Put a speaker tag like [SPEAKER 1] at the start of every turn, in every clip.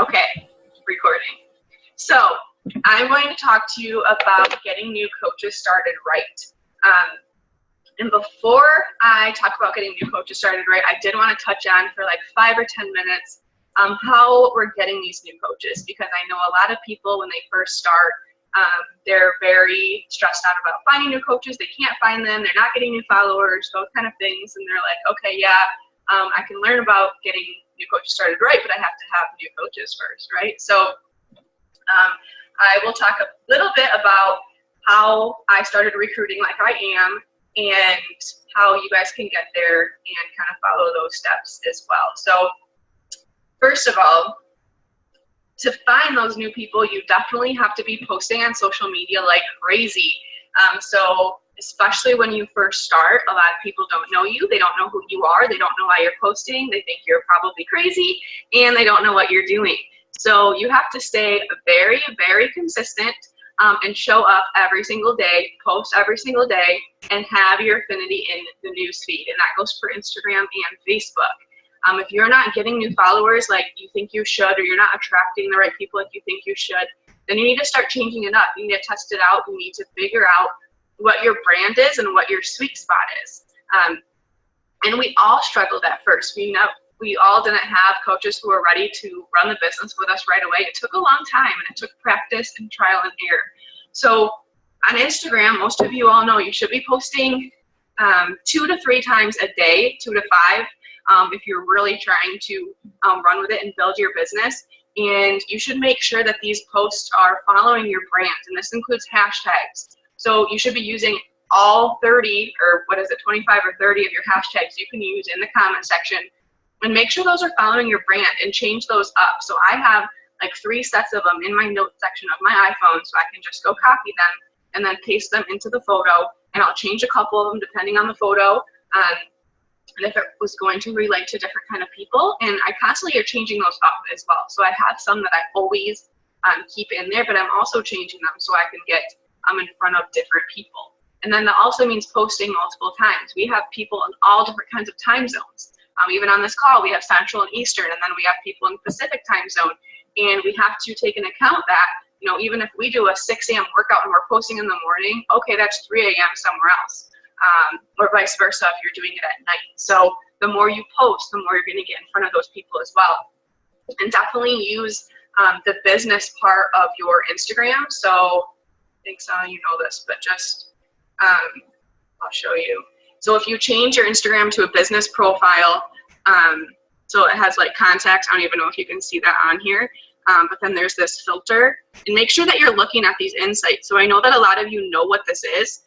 [SPEAKER 1] Okay, recording. So I'm going to talk to you about getting new coaches started right. And before I talk about getting new coaches started right, I did want to touch on for like 5 or 10 minutes how we're getting these new coaches, because I know a lot of people when they first start, they're very stressed out about finding new coaches. They can't find them. They're not getting new followers, those kind of things. And they're like, okay, yeah, I can learn about getting new coaches started right, but I have to have new coaches first, right? So I will talk a little bit about how I started recruiting like I am and how you guys can get there and kind of follow those steps as well. So first of all, to find those new people, you definitely have to be posting on social media like crazy. So especially when you first start, a lot of people don't know you. They don't know who you are. They don't know why you're posting. They think you're probably crazy, and they don't know what you're doing. So you have to stay very, very consistent and show up every single day, post every single day, and have your affinity in the news feed. And that goes for Instagram and Facebook. If you're not getting new followers like you think you should, or you're not attracting the right people like you think you should, then you need to start changing it up. You need to test it out. You need to figure out what your brand is and what your sweet spot is. And we all struggled at first. We all didn't have coaches who were ready to run the business with us right away. It took a long time, and it took practice and trial and error. So on Instagram, most of you all know you should be posting 2 to 3 times a day, 2 to 5, if you're really trying to run with it and build your business. And you should make sure that these posts are following your brand, and this includes hashtags. So you should be using all 30, or 25 or 30 of your hashtags you can use in the comment section, and make sure those are following your brand and change those up. So I have like 3 sets of them in my notes section of my iPhone, so I can just go copy them and then paste them into the photo, and I'll change a couple of them depending on the photo. And if it was going to relate to different kind of people, and I constantly are changing those up as well. So I have some that I always keep in there, but I'm also changing them so I can get in front of different people. And then that also means posting multiple times. We have people in all different kinds of time zones. Even on this call, we have Central and Eastern, and then we have people in Pacific time zone. And we have to take into account that, even if we do a 6 a.m. workout and we're posting in the morning, okay, that's 3 a.m. somewhere else. Or vice versa if you're doing it at night. So the more you post, the more you're going to get in front of those people as well. And definitely use the business part of your Instagram. So I think some of you know this, but just I'll show you. So if you change your Instagram to a business profile, so it has like contacts, I don't even know if you can see that on here, but then there's this filter, and make sure that you're looking at these insights. So I know that a lot of you know what this is,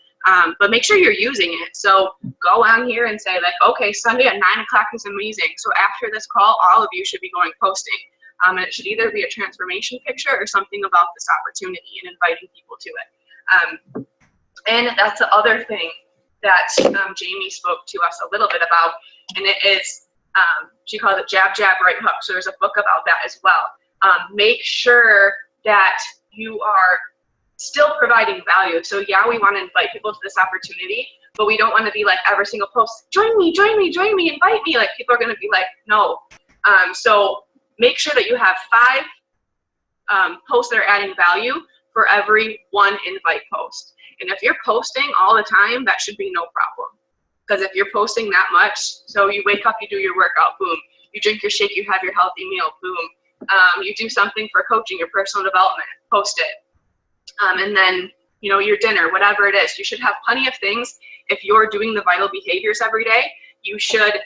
[SPEAKER 1] but make sure you're using it. So go on here and say like, okay, Sunday at 9 o'clock is amazing. So after this call, all of you should be going posting. And it should either be a transformation picture or something about this opportunity and inviting people to it. And that's the other thing that Jamie spoke to us a little bit about, and it is, she calls it jab, jab, right hook. So there's a book about that as well. Make sure that you are still providing value. So yeah, we want to invite people to this opportunity, but we don't want to be like every single post, join me, join me, join me, invite me. Like people are going to be like, no. So make sure that you have 5 posts that are adding value for every 1 invite post. And if you're posting all the time, that should be no problem. Because if you're posting that much, so you wake up, you do your workout, boom. You drink your shake, you have your healthy meal, boom. You do something for coaching, your personal development, post it. And then, your dinner, whatever it is, you should have plenty of things. If you're doing the vital behaviors every day, you should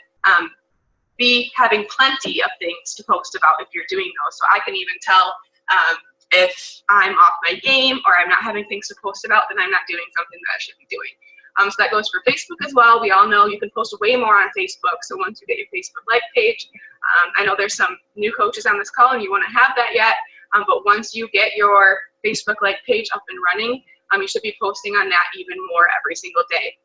[SPEAKER 1] be having plenty of things to post about if you're doing those. So I can even tell if I'm off my game or I'm not having things to post about, then I'm not doing something that I should be doing. So that goes for Facebook as well. We all know you can post way more on Facebook. So once you get your Facebook Live page, I know there's some new coaches on this call and you want to have that yet. But once you get your Facebook Live page up and running, you should be posting on that even more every single day.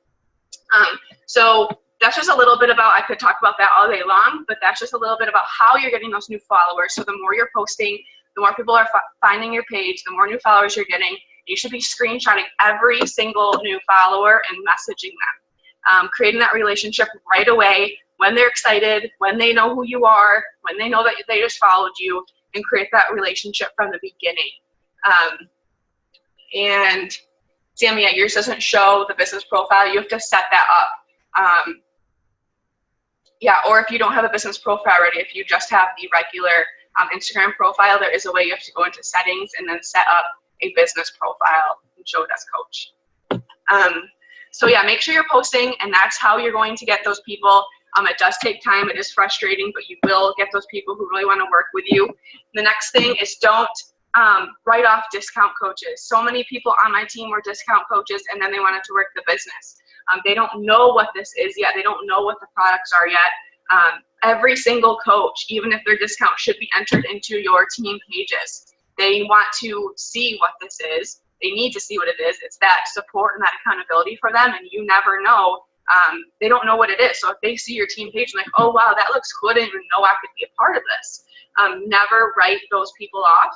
[SPEAKER 1] So that's just a little bit about, I could talk about that all day long, but that's just a little bit about how you're getting those new followers. So the more you're posting, the more people are finding your page, the more new followers you're getting. You should be screenshotting every single new follower and messaging them. Creating that relationship right away when they're excited, when they know who you are, when they know that they just followed you, and create that relationship from the beginning. And Sammy, yeah, yours doesn't show the business profile. You have to set that up. Yeah, or if you don't have a business profile already, if you just have the regular Instagram profile, there is a way you have to go into settings and then set up a business profile and show it as coach. So yeah, make sure you're posting, and that's how you're going to get those people. It does take time, it is frustrating, but you will get those people who really want to work with you. The next thing is don't write off discount coaches. So many people on my team were discount coaches and then they wanted to work the business. They don't know what this is yet. They don't know what the products are yet. Every single coach, even if they're discount, should be entered into your team pages. They want to see what this is. They need to see what it is. It's that support and that accountability for them, and you never know. They don't know what it is. So if they see your team page and like, oh wow, that looks cool, I didn't even know I could be a part of this. Never write those people off.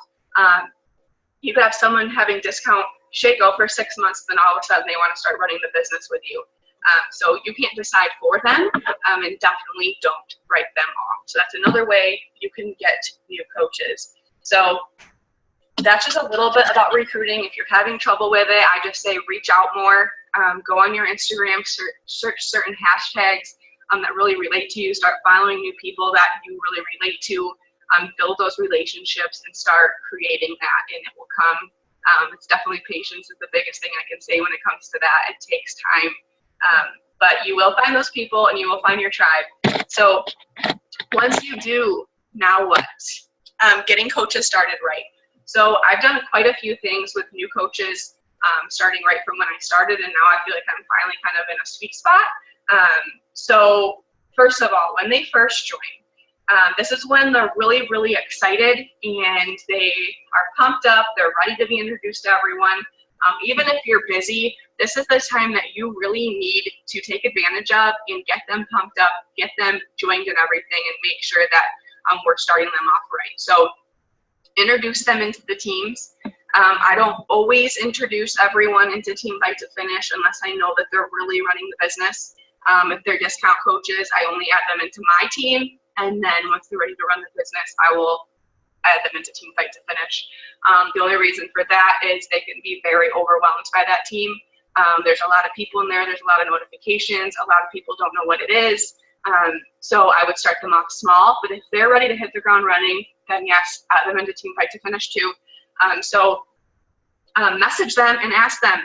[SPEAKER 1] You could have someone having discount Shaco for 6 months, then all of a sudden they want to start running the business with you. So you can't decide for them, and definitely don't write them off. So that's another way you can get new coaches. So that's just a little bit about recruiting. If you're having trouble with it, I just say reach out more. Go on your Instagram, search certain hashtags that really relate to you. Start following new people that you really relate to. Build those relationships and start creating that, and it will come. It's definitely patience is the biggest thing I can say when it comes to that. It takes time, but you will find those people and you will find your tribe. So once you do, now what? Getting coaches started right. So I've done quite a few things with new coaches, starting right from when I started, and now I feel like I'm finally kind of in a sweet spot. So first of all, when they first join, this is when they're really, really excited and they are pumped up. They're ready to be introduced to everyone. Even if you're busy, this is the time that you really need to take advantage of and get them pumped up, get them joined in everything, and make sure that we're starting them off right. So introduce them into the teams. I don't always introduce everyone into Team Fight to Finish unless I know that they're really running the business. If they're discount coaches, I only add them into my team. And then once they're ready to run the business, I will add them into Team Fight to Finish. The only reason for that is they can be very overwhelmed by that team. There's a lot of people in there. There's a lot of notifications. A lot of people don't know what it is. So I would start them off small. But if they're ready to hit the ground running, then yes, add them into Team Fight to Finish too. So message them and ask them.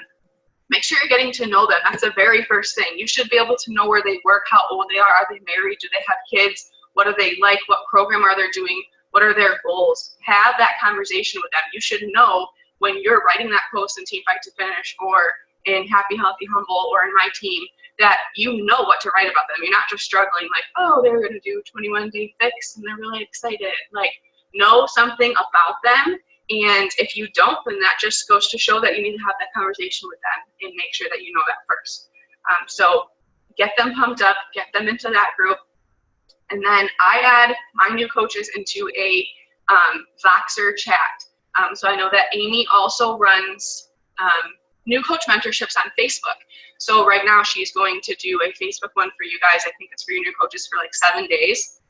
[SPEAKER 1] Make sure you're getting to know them. That's the very first thing. You should be able to know where they work, how old they are they married, do they have kids, what do they like, what program are they doing, what are their goals. Have that conversation with them. You should know when you're writing that post in Team Fight to Finish or in Happy, Healthy, Humble or in my team that you know what to write about them. You're not just struggling like, oh, they're going to do 21-day fix and they're really excited. Like, know something about them. And if you don't, then that just goes to show that you need to have that conversation with them and make sure that you know that first. So get them pumped up, get them into that group. And then I add my new coaches into a Voxer chat. So I know that Amy also runs new coach mentorships on Facebook. So right now she's going to do a Facebook one for you guys. I think it's for your new coaches for like 7 days.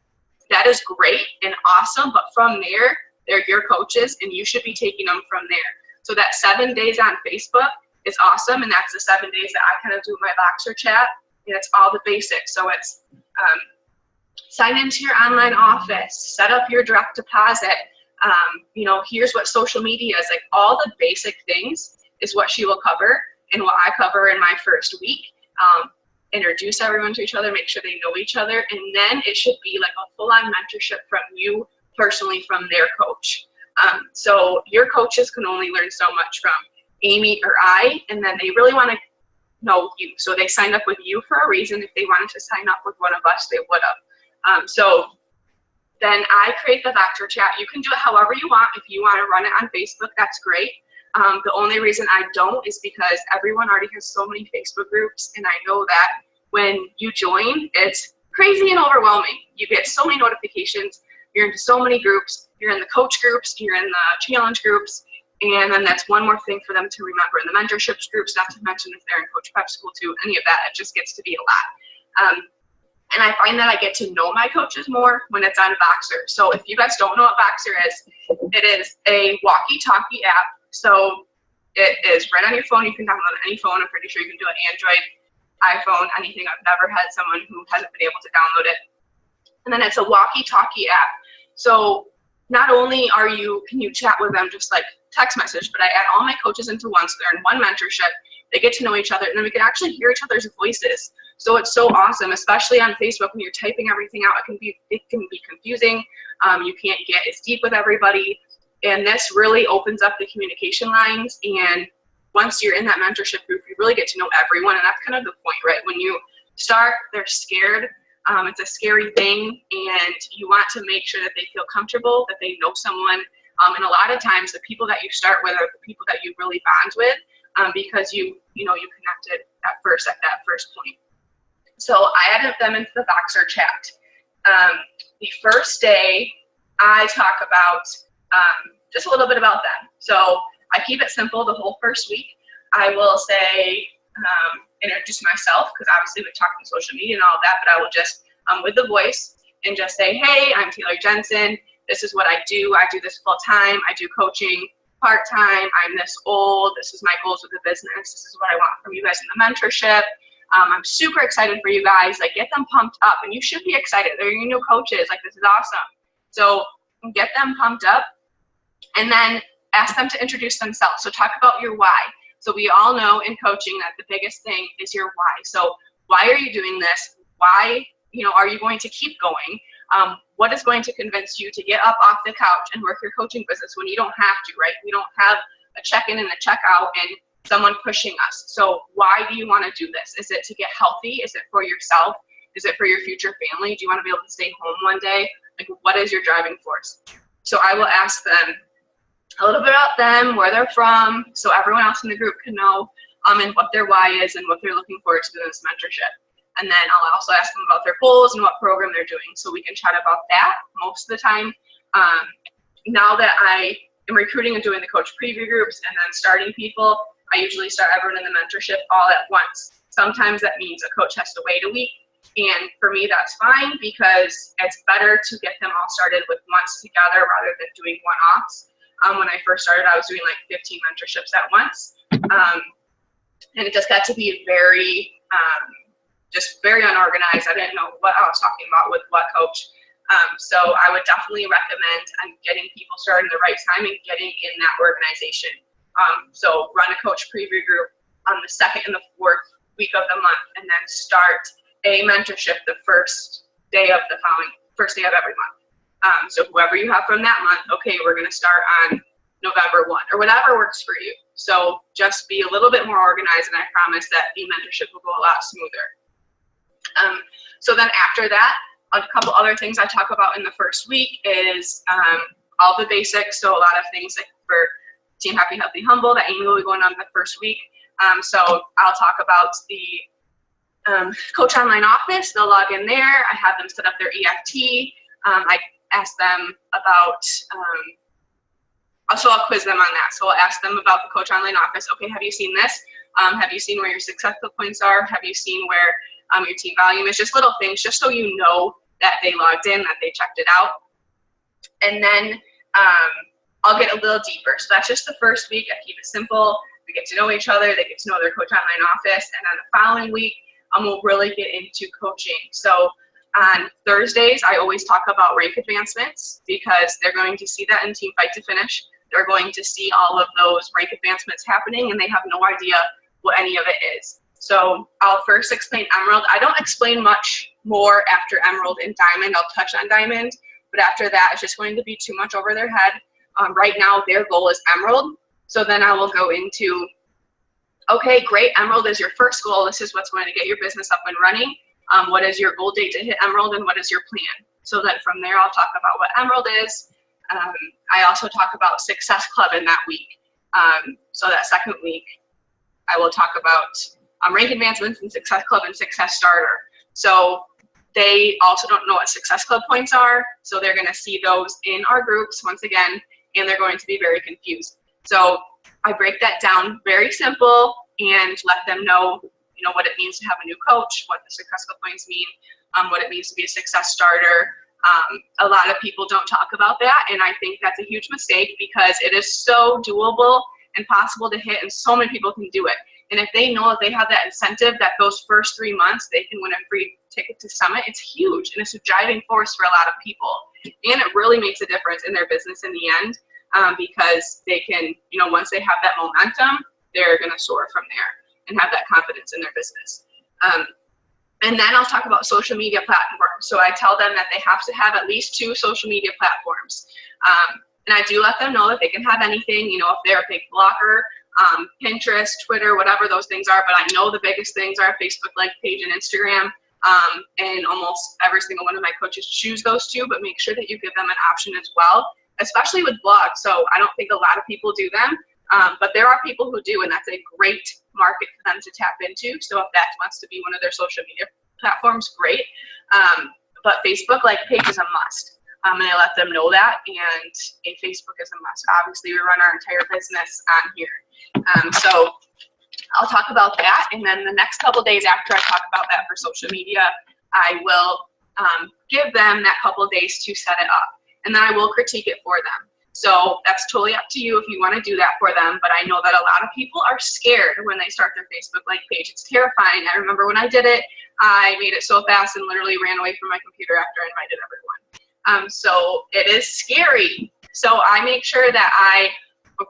[SPEAKER 1] That is great and awesome. But from there, they're your coaches and you should be taking them from there. So that 7 days on Facebook is awesome. And that's the 7 days that I kind of do my Voxer chat. And it's all the basics. So it's sign into your online office, set up your direct deposit. You know, here's what social media is. Like all the basic things is what she will cover and what I cover in my first week. Introduce everyone to each other, make sure they know each other, and then it should be like a full-on mentorship from you personally from their coach. So your coaches can only learn so much from Amy or I, and then they really want to know you. So they signed up with you for a reason. If they wanted to sign up with one of us, they would have. So then I create the Voxer chat. You can do it however you want. If you want to run it on Facebook, that's great. The only reason I don't is because everyone already has so many Facebook groups, and I know that when you join, it's crazy and overwhelming. You get so many notifications, you're into so many groups, you're in the coach groups, you're in the challenge groups, and then that's one more thing for them to remember in the mentorships groups, not to mention if they're in Coach Prep School too, any of that, it just gets to be a lot. And I find that I get to know my coaches more when it's on Voxer. So if you guys don't know what Voxer is, it is a walkie-talkie app. So it is right on your phone. You can download it on any phone. I'm pretty sure you can do it Android, iPhone, anything. I've never had someone who hasn't been able to download it. And then it's a walkie-talkie app. So not only can you chat with them just like text message, but I add all my coaches into one, so they're in one mentorship. They get to know each other, and then we can actually hear each other's voices. So it's so awesome, especially on Facebook when you're typing everything out. It can be confusing. You can't get as deep with everybody, and this really opens up the communication lines. And once you're in that mentorship group, you really get to know everyone, and that's kind of the point, right? When you start, they're scared. It's a scary thing, and you want to make sure that they feel comfortable, that they know someone. And a lot of times, the people that you start with are the people that you really bond with, because you connected at that first point. So I added them into the Voxer chat. The first day, I talk about just a little bit about them. So I keep it simple the whole first week. I will say, introduce myself, because obviously we're talking social media and all of that, but I will just, with the voice, and just say, hey, I'm Taylor Jensen. This is what I do. I do this full time. I do coaching part time. I'm this old. This is my goals with the business. This is what I want from you guys in the mentorship. I'm super excited for you guys. Like, get them pumped up, and you should be excited. They're your new coaches. Like, this is awesome. So get them pumped up, and then ask them to introduce themselves. So talk about your why. So we all know in coaching that the biggest thing is your why. So why are you doing this? Why, are you going to keep going? What is going to convince you to get up off the couch and work your coaching business when you don't have to, right? We don't have a check-in and a check-out and someone pushing us. So why do you want to do this? Is it to get healthy? Is it for yourself? Is it for your future family? Do you want to be able to stay home one day? Like, what is your driving force? So I will ask them a little bit about them, where they're from, so everyone else in the group can know, and what their why is and what they're looking forward to in this mentorship. And then I'll also ask them about their goals and what program they're doing, so we can chat about that most of the time. Now that I am recruiting and doing the coach preview groups and then starting people, I usually start everyone in the mentorship all at once. Sometimes that means a coach has to wait a week, and for me that's fine, because it's better to get them all started with months together rather than doing one-offs. When I first started, I was doing like 15 mentorships at once, and it just got to be very unorganized. I didn't know what I was talking about with what coach. So I would definitely recommend getting people started in the right time and getting in that organization. So run a coach preview group on the 2nd and the 4th week of the month, and then start a mentorship the first day of every month. So whoever you have from that month, okay, we're going to start on November 1, or whatever works for you. So just be a little bit more organized, and I promise that the mentorship will go a lot smoother. So then after that, a couple other things I talk about in the first week is all the basics. So a lot of things like for Team Happy, Healthy, Humble that Amy will be going on the first week. So I'll talk about the Coach Online Office. They'll log in there. I have them set up their EFT. I ask them about, I'll quiz them on that. So I'll ask them about the Coach Online Office. Okay, have you seen this? Have you seen where your successful points are? Have you seen where your team volume is? Just little things, just so you know that they logged in, that they checked it out. And then I'll get a little deeper. So that's just the first week. I keep it simple. We get to know each other. They get to know their Coach Online Office. And then the following week, we'll really get into coaching. So on Thursdays, I always talk about rank advancements, because they're going to see that in Team Fight to Finish. They're going to see all of those rank advancements happening, and they have no idea what any of it is. So I'll first explain Emerald. I don't explain much more after Emerald and Diamond. I'll touch on Diamond, but after that, it's just going to be too much over their head. Right now, their goal is Emerald. So then I will go into, okay, great, Emerald is your first goal. This is what's going to get your business up and running. What is your goal date to hit Emerald, and what is your plan? So that from there, I'll talk about what Emerald is. I also talk about Success Club in that week. So that second week, I will talk about rank advancements and Success Club and Success Starter. So they also don't know what Success Club points are, so they're going to see those in our groups once again, and they're going to be very confused. So I break that down very simple and let them know, what it means to have a new coach, what the Success Club points mean, what it means to be a success starter. A lot of people don't talk about that, and I think that's a huge mistake because it is so doable and possible to hit, and so many people can do it. And if they know that they have that incentive that those first 3 months they can win a free ticket to Summit, it's huge, and it's a driving force for a lot of people. And it really makes a difference in their business in the end, because they can, once they have that momentum, they're going to soar from there and have that confidence in their business. And then I'll talk about social media platforms. So I tell them that they have to have at least 2 social media platforms. And I do let them know that they can have anything, if they're a big blogger, Pinterest, Twitter, whatever those things are. But I know the biggest things are Facebook like page and Instagram. And almost every single one of my coaches choose those 2, but make sure that you give them an option as well, especially with blogs. So I don't think a lot of people do them. But there are people who do, and that's a great market for them to tap into. So if that wants to be one of their social media platforms, great. But Facebook like page is a must. And I let them know that, and a Facebook is a must. Obviously, we run our entire business on here. So I'll talk about that, and then the next couple days after I talk about that for social media, I will give them that couple days to set it up, and then I will critique it for them. So that's totally up to you if you want to do that for them, but I know that a lot of people are scared when they start their Facebook like page. It's terrifying. I remember when I did it, I made it so fast and literally ran away from my computer after I invited everyone. So it is scary. So I make sure that I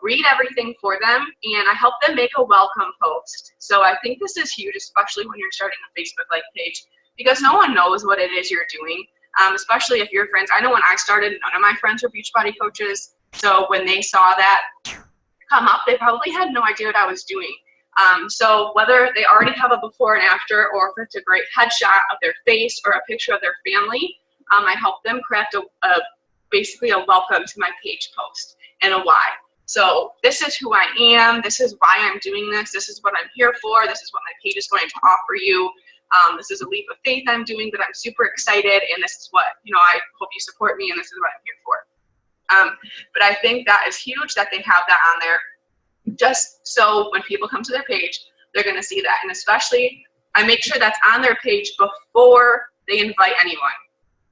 [SPEAKER 1] read everything for them, and I help them make a welcome post. So I think this is huge, especially when you're starting a Facebook like page, because no one knows what it is you're doing. Especially if your friends, I know when I started, none of my friends were Beachbody coaches. So when they saw that come up, they probably had no idea what I was doing. So whether they already have a before and after, or if it's a great headshot of their face or a picture of their family, I help them craft basically a welcome to my page post and a why. So this is who I am. This is why I'm doing this. This is what I'm here for. This is what my page is going to offer you. This is a leap of faith I'm doing, but I'm super excited, and this is what, I hope you support me, and this is what I'm here for. But I think that is huge that they have that on there, just so when people come to their page, they're going to see that. And especially, I make sure that's on their page before they invite anyone.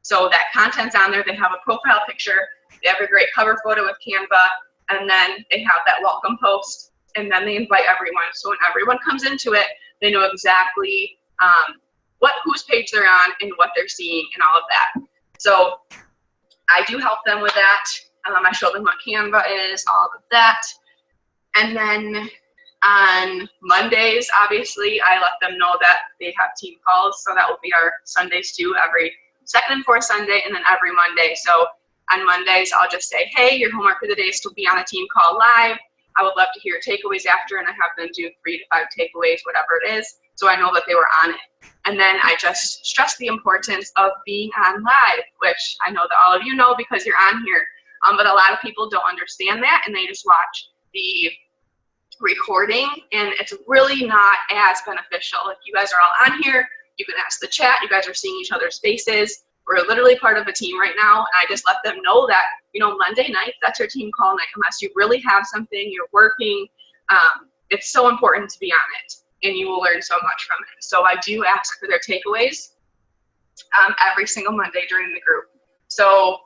[SPEAKER 1] So that content's on there, they have a profile picture, they have a great cover photo with Canva, and then they have that welcome post, and then they invite everyone. So when everyone comes into it, they know exactly whose page they're on and what they're seeing and all of that. So I do help them with that. I show them what Canva is, all of that. And then on Mondays, obviously, I let them know that they have team calls. So that will be our Sundays too, every second and fourth Sunday, and then every Monday. So on Mondays, I'll just say, hey, your homework for the day is to be on a team call live. I would love to hear takeaways after, and I have them do 3 to 5 takeaways, whatever it is, so I know that they were on it. And then I just stress the importance of being on live, which I know that all of you know because you're on here. But a lot of people don't understand that, and they just watch the recording, and it's really not as beneficial. If you guys are all on here, you can ask the chat. You guys are seeing each other's faces. We're literally part of a team right now, and I just let them know that, Monday night, that's your team call night. Unless you really have something, you're working, it's so important to be on it, and you will learn so much from it. So I do ask for their takeaways every single Monday during the group. So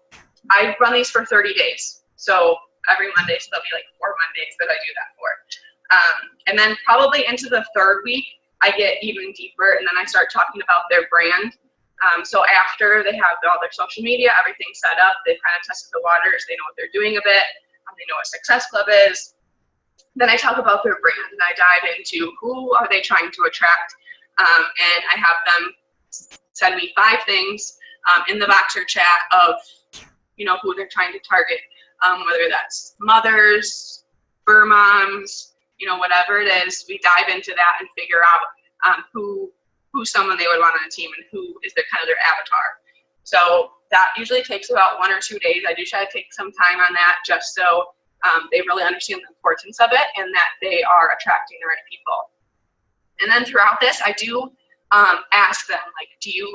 [SPEAKER 1] I run these for 30 days. So every Monday, so there'll be like 4 Mondays that I do that for. And then probably into the 3rd week, I get even deeper, and then I start talking about their brand. So after they have all their social media, everything set up, they've kind of tested the waters, they know what they're doing a bit, they know what Success Club is. Then I talk about their brand, and I dive into who are they trying to attract, and I have them send me 5 things in the Voxer chat of, who they're trying to target, whether that's mothers, fur moms, whatever it is. We dive into that and figure out who's someone they would want on a team and who is their kind of their avatar. So that usually takes about 1 or 2 days. I do try to take some time on that just so they really understand the importance of it and that they are attracting the right people. And then throughout this, I do ask them, like, do you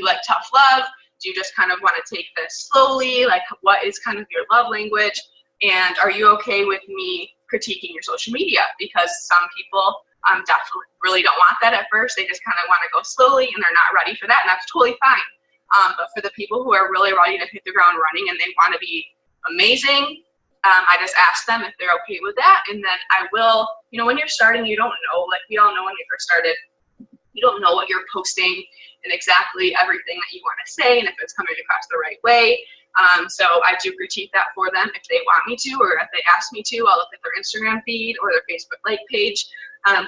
[SPEAKER 1] like tough love? Do you just kind of want to take this slowly? Like, what is kind of your love language? And are you okay with me critiquing your social media? Because some people definitely really don't want that at first. They just kind of want to go slowly and they're not ready for that, and that's totally fine. But for the people who are really ready to hit the ground running and they want to be amazing, I just ask them if they're okay with that. And then I will, when you're starting, you don't know, like we all know when we first started, you don't know what you're posting and exactly everything that you want to say and if it's coming across the right way. So I do critique that for them if they want me to, or if they ask me to. I'll look at their Instagram feed or their Facebook like page.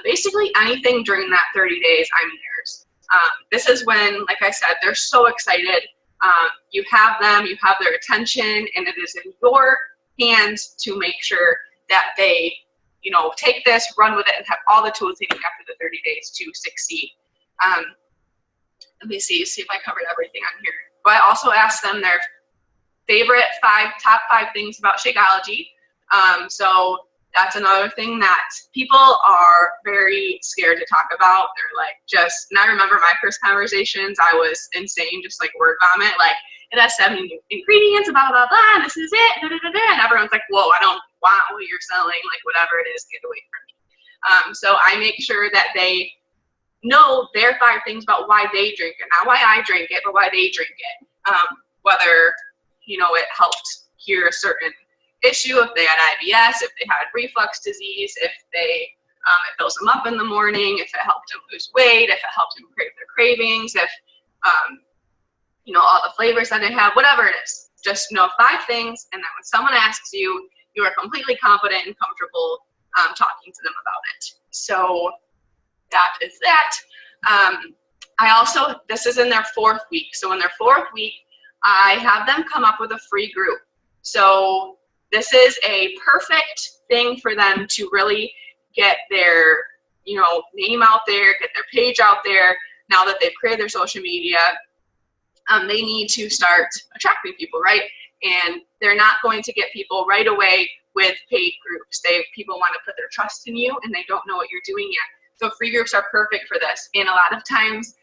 [SPEAKER 1] Basically anything during that 30 days, I'm theirs. This is when, like I said, they're so excited. You have them, you have their attention, and it is in your hands to make sure that they, take this, run with it, and have all the tools they need after the 30 days to succeed. Let me see if I covered everything on here. But I also asked them their favorite top five things about Shakeology. So that's another thing that people are very scared to talk about. They're like, and I remember my first conversations, I was insane, just like word vomit, like, it has 70 ingredients, blah, blah, blah, and this is it, da, da, da, da. And everyone's like, whoa, I don't want what you're selling, like whatever it is, get away from me. So I make sure that they know their 5 things about why they drink it, not why I drink it, but why they drink it. Whether, it helped cure a certain issue, if they had IBS, if they had reflux disease, if it fills them up in the morning, if it helped them lose weight, if it helped them create their cravings, if, all the flavors that they have, whatever it is. Just know 5 things, and then when someone asks you, you are completely confident and comfortable talking to them about it. So that is that. I also, this is in their 4th week. So in their 4th week, I have them come up with a free group. So this is a perfect thing for them to really get their, name out there, get their page out there. Now that they've created their social media, they need to start attracting people, right? And they're not going to get people right away with paid groups. People want to put their trust in you and they don't know what you're doing yet. So free groups are perfect for this. And a lot of times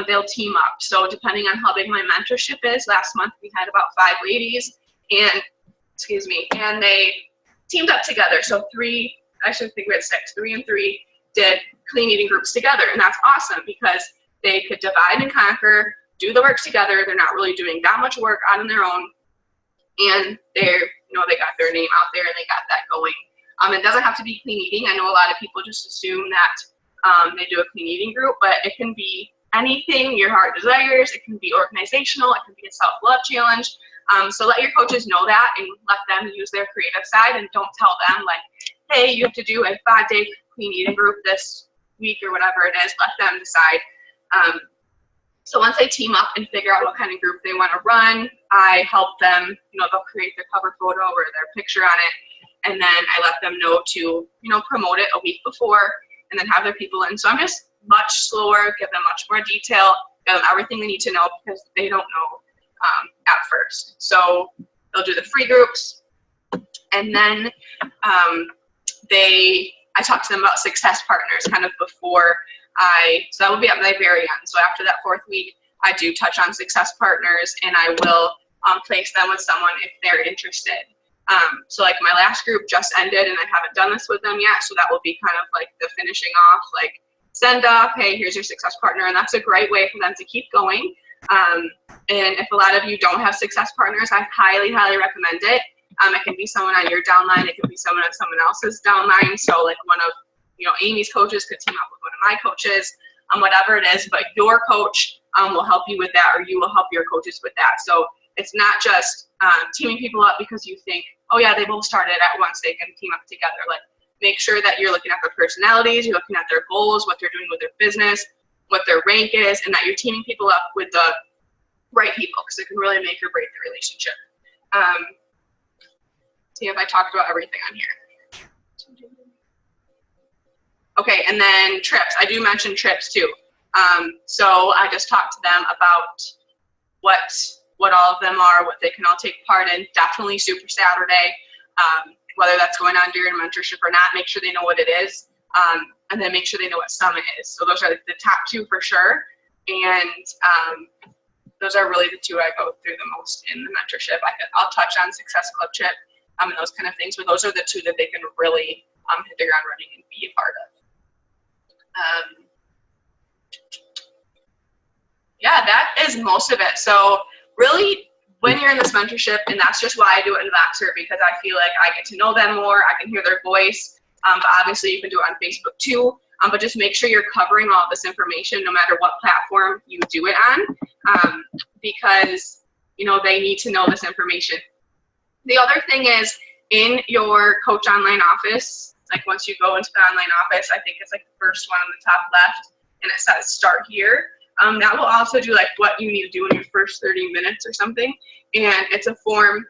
[SPEAKER 1] they'll team up. So depending on how big my mentorship is, last month we had about 5 ladies and they teamed up together. So 3, actually I think we had 6, 3 and 3 did clean eating groups together. And that's awesome because they could divide and conquer, do the work together. They're not really doing that much work on their own. And they got their name out there and they got that going. It doesn't have to be clean eating. I know a lot of people just assume that they do a clean eating group, but it can be anything your heart desires. It can be organizational. It can be a self-love challenge. So let your coaches know that and let them use their creative side, and don't tell them like, hey, you have to do a 5-day clean eating group this week or whatever it is. Let them decide. So once they team up and figure out what kind of group they want to run, I help them, they'll create their cover photo or their picture on it. And then I let them know to, promote it a week before and then have their people in. So I'm just much slower, give them much more detail, give them everything they need to know because they don't know at first. So they'll do the free groups. And then I talk to them about success partners kind of before so that will be at my very end. So after that 4th week, I do touch on success partners and I will place them with someone if they're interested. So like my last group just ended and I haven't done this with them yet. So that will be kind of like the finishing off, like send off, hey, here's your success partner. And that's a great way for them to keep going. And if a lot of you don't have success partners, I highly, highly recommend it. It can be someone on your downline. It can be someone on someone else's downline. So like one of Amy's coaches could team up with one of my coaches, whatever it is, but your coach will help you with that, or you will help your coaches with that. So it's not just teaming people up because you think, oh yeah, they both started at once, they can team up together. Like make sure that you're looking at their personalities, you're looking at their goals, what they're doing with their business, what their rank is, and that you're teaming people up with the right people because it can really make or break the relationship. See if I talked about everything on here. Okay, and then trips. I do mention trips too. So I just talked to them about what all of them are, what they can all take part in. Definitely Super Saturday, whether that's going on during mentorship or not, make sure they know what it is, and then make sure they know what Summit is. So those are the top 2 for sure, and those are really the 2 I go through the most in the mentorship. I'll touch on Success Club Trip and those kind of things, but those are the 2 that they can really hit the ground running and be a part of. Yeah, that is most of it. So really, when you're in this mentorship, and that's just why I do it in Voxer, because I feel like I get to know them more, I can hear their voice, but obviously you can do it on Facebook too, but just make sure you're covering all this information no matter what platform you do it on, because, you know, they need to know this information. The other thing is, in your Coach Online office, like once you go into the online office, I think it's like the first one on the top left, and it says start here. That will also do like what you need to do in your first 30 minutes or something. And it's a form,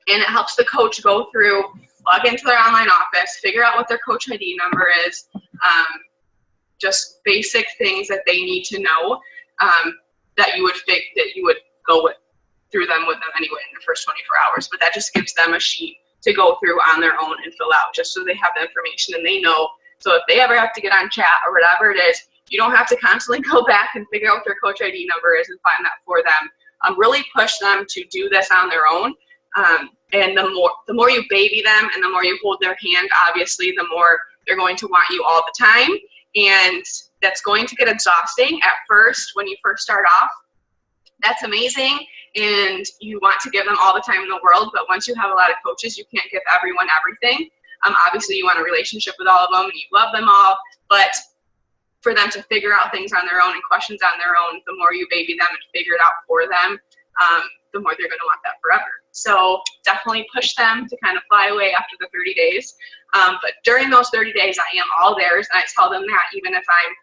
[SPEAKER 1] and it helps the coach go through, log into their online office, figure out what their coach ID number is, just basic things that they need to know, that you would go through them with them anyway in the first 24 hours. But that just gives them a sheet to go through on their own and fill out, just so they have the information and they know. So if they ever have to get on chat or whatever it is, you don't have to constantly go back and figure out what their coach ID number is and find that for them. Really push them to do this on their own. And the more you baby them and the more you hold their hand, obviously, the more they're going to want you all the time. And that's going to get exhausting at first when you first start off. That's amazing, and you want to give them all the time in the world, but once you have a lot of coaches, you can't give everyone everything. Obviously, you want a relationship with all of them, and you love them all, but for them to figure out things on their own and questions on their own, the more you baby them and figure it out for them, the more they're going to want that forever. So definitely push them to kind of fly away after the 30 days. But during those 30 days, I am all theirs, and I tell them that even if I'm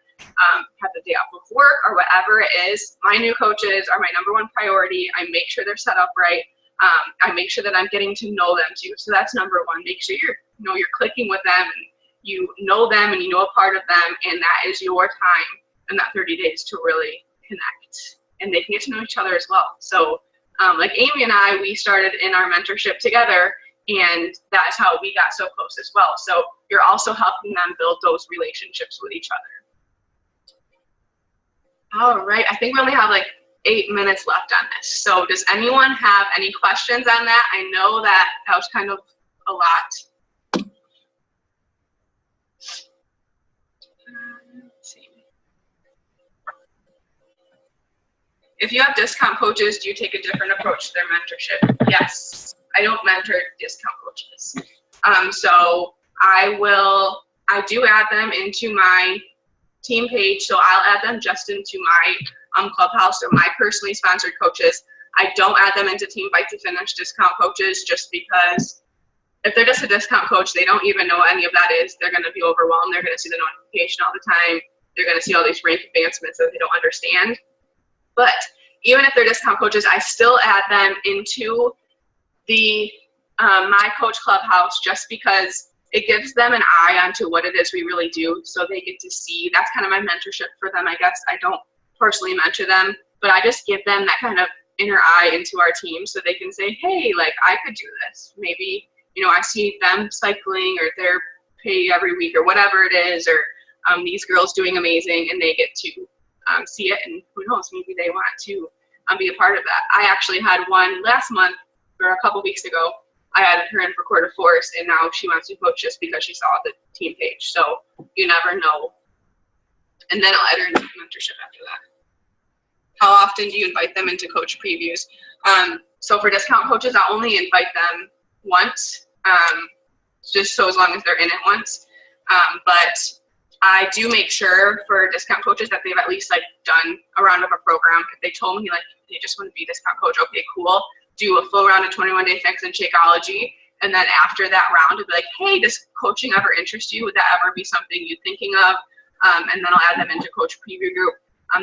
[SPEAKER 1] have the day off of work or whatever it is, my new coaches are my number one priority. I make sure they're set up right. I make sure that I'm getting to know them too. So that's number one. Make sure you're clicking with them, and you know them, and you know a part of them, and that is your time in that 30 days to really connect, and they can get to know each other as well. So like Amy and I, we started in our mentorship together, and that's how we got so close as well. So you're also helping them build those relationships with each other. All right, I think we only have like 8 minutes left on this. So does anyone have any questions on that? I know that was kind of a lot. Let's see. If you have discount coaches, do you take a different approach to their mentorship? Yes, I don't mentor discount coaches. So I do add them into my team page, so I'll add them just into my clubhouse or my personally sponsored coaches. I don't add them into Team Fight to Finish discount coaches, just because if they're just a discount coach, they don't even know what any of that is. They're going to be overwhelmed. They're going to see the notification all the time. They're going to see all these rank advancements that they don't understand. But even if they're discount coaches, I still add them into the My Coach Clubhouse, just because it gives them an eye onto what it is we really do, so they get to see. That's kind of my mentorship for them, I guess. I don't personally mentor them, but I just give them that kind of inner eye into our team, so they can say, hey, like, I could do this. Maybe, I see them cycling, or they're pay every week, or whatever it is, or these girls doing amazing, and they get to see it, and who knows, maybe they want to be a part of that. I actually had one last month, or a couple weeks ago. I added her in for Quarter Force, and now she wants to coach just because she saw the team page. So you never know. And then I'll add her into mentorship after that. How often do you invite them into coach previews? So for discount coaches, I only invite them once, just so as long as they're in it once. But I do make sure for discount coaches that they've at least done a round of a program. If they told me they just want to be a discount coach, okay, cool. Do a full round of 21-day fix and Shakeology, and then after that round, it'd be like, hey, does coaching ever interest you? Would that ever be something you're thinking of? And then I'll add them into coach preview group.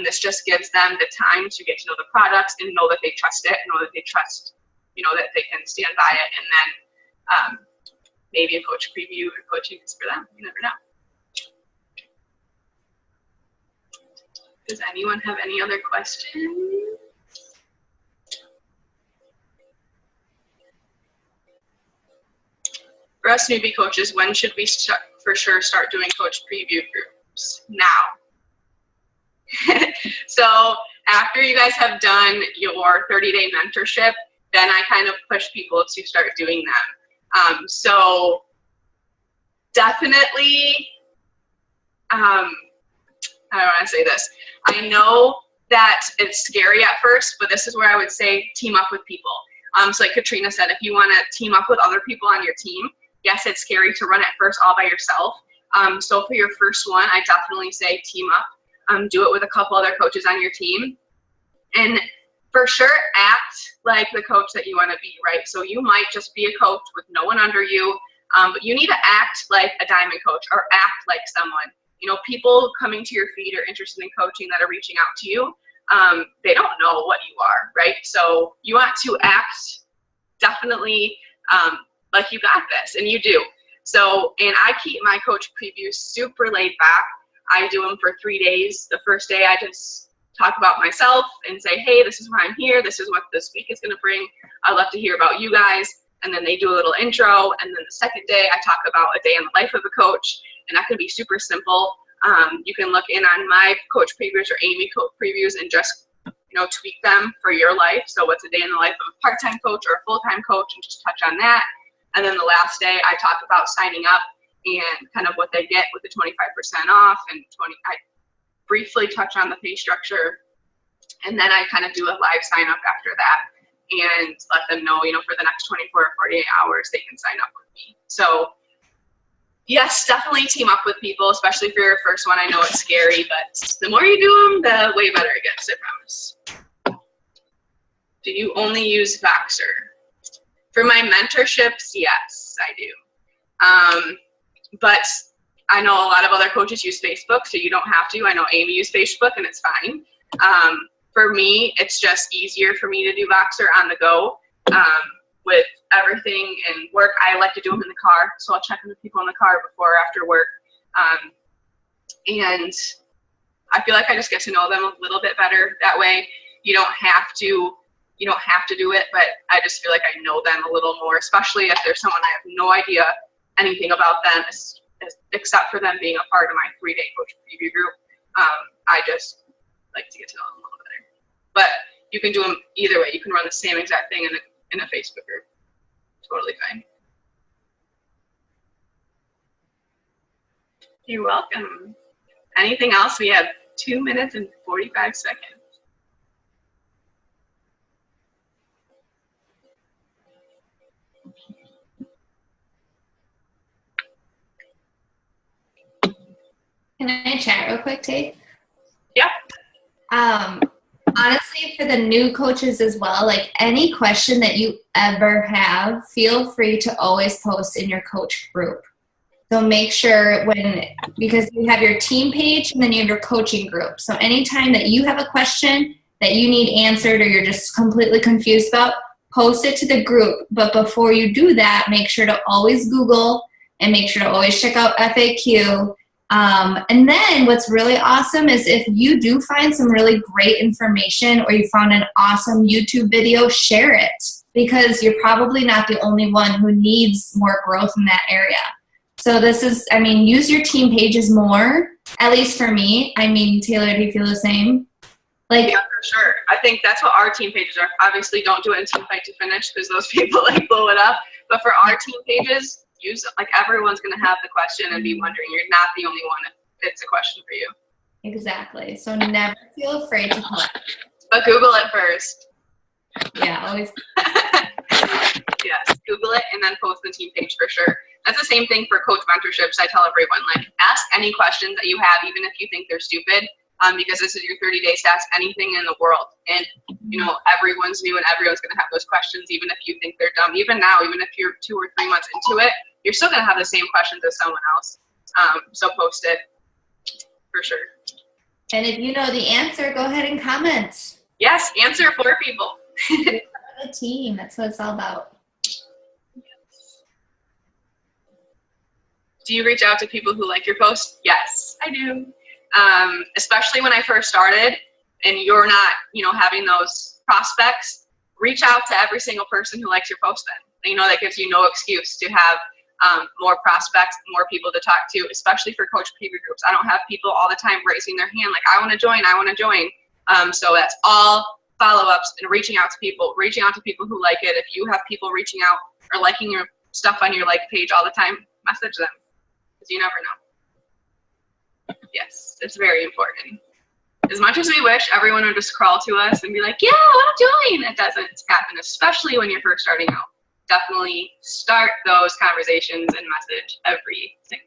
[SPEAKER 1] This just gives them the time to get to know the products and know that they trust it, know that they trust, that they can stand by it, and then maybe a coach preview or coaching is for them. You never know. Does anyone have any other questions? For us newbie coaches, when should we for sure start doing coach preview groups? Now. So after you guys have done your 30-day mentorship, then I kind of push people to start doing them. So definitely how do I want to say this? I know that it's scary at first, but this is where I would say team up with people. So like Katrina said, if you want to team up with other people on your team, yes, it's scary to run at first all by yourself. So for your first one, I definitely say team up. Do it with a couple other coaches on your team. And for sure, act like the coach that you want to be, right? So you might just be a coach with no one under you, but you need to act like a diamond coach or act like someone. You know, people coming to your feed or interested in coaching that are reaching out to you, they don't know what you are, right? So you want to act definitely like you got this, and you do. So, and I keep my coach previews super laid back. I do them for 3 days. The first day I just talk about myself and say, hey, this is why I'm here. This is what this week is going to bring. I'd love to hear about you guys. And then they do a little intro. And then the second day I talk about a day in the life of a coach. And that can be super simple. You can look in on my coach previews or Amy coach previews and just, tweak them for your life. So what's a day in the life of a part-time coach or a full-time coach, and just touch on that. And then the last day I talk about signing up and kind of what they get with the 25% off, and I briefly touch on the pay structure. And then I kind of do a live sign up after that and let them know, for the next 24 or 48 hours they can sign up with me. So yes, definitely team up with people, especially for your first one. I know it's scary, but the more you do them, the way better it gets, I promise. Do you only use Voxer? For my mentorships, yes, I do. But I know a lot of other coaches use Facebook, so you don't have to. I know Amy used Facebook, and it's fine. For me, it's just easier for me to do Voxer on the go. With everything and work, I like to do them in the car, so I'll check in with people in the car before or after work. And I feel like I just get to know them a little bit better that way. You don't have to do it, but I just feel like I know them a little more, especially if there's someone I have no idea anything about them, except for them being a part of my 3-day coach preview group. I just like to get to know them a little better. But you can do them either way. You can run the same exact thing in a Facebook group. Totally fine. You're welcome. Anything else? We have 2 minutes and 45 seconds.
[SPEAKER 2] Can I chat real quick, Tate?
[SPEAKER 1] Yeah.
[SPEAKER 2] Honestly, for the new coaches as well, like any question that you ever have, feel free to always post in your coach group. So make sure because you have your team page and then you have your coaching group. So anytime that you have a question that you need answered or you're just completely confused about, post it to the group. But before you do that, make sure to always Google and make sure to always check out FAQ. And then what's really awesome is if you do find some really great information or you found an awesome YouTube video, share it, because you're probably not the only one who needs more growth in that area. So use your team pages more, at least for me. Taylor, do you feel the same? Yeah,
[SPEAKER 1] for sure. I think that's what our team pages are. Obviously, don't do it in Team Fight to Finish because those people blow it up. But for our team pages, use it. Like, everyone's going to have the question and be wondering. You're not the only one if it's a question for you.
[SPEAKER 2] Exactly. So never feel afraid to post.
[SPEAKER 1] But Google it first.
[SPEAKER 2] Yeah, always.
[SPEAKER 1] Yes, Google it and then post the team page for sure. That's the same thing for coach mentorships. I tell everyone, ask any questions that you have, even if you think they're stupid, because this is your 30 days to ask anything in the world. And, everyone's new and everyone's going to have those questions, even if you think they're dumb. Even now, even if you're 2 or 3 months into it, you're still going to have the same questions as someone else. So post it for sure.
[SPEAKER 2] And if you know the answer, go ahead and comment.
[SPEAKER 1] Yes, answer for people.
[SPEAKER 2] A team. That's what it's all about.
[SPEAKER 1] Do you reach out to people who like your post? Yes, I do. Especially when I first started and you're not, having those prospects, reach out to every single person who likes your post then. That gives you no excuse to have more prospects, more people to talk to, especially for coach preview groups. I don't have people all the time raising their hand like, I want to join. So that's all follow-ups and reaching out to people who like it. If you have people reaching out or liking your stuff on your like page all the time, message them, because you never know. Yes, it's very important. As much as we wish everyone would just crawl to us and be like, yeah, what I'm doing, it doesn't happen, especially when you're first starting out. Definitely start those conversations and message every single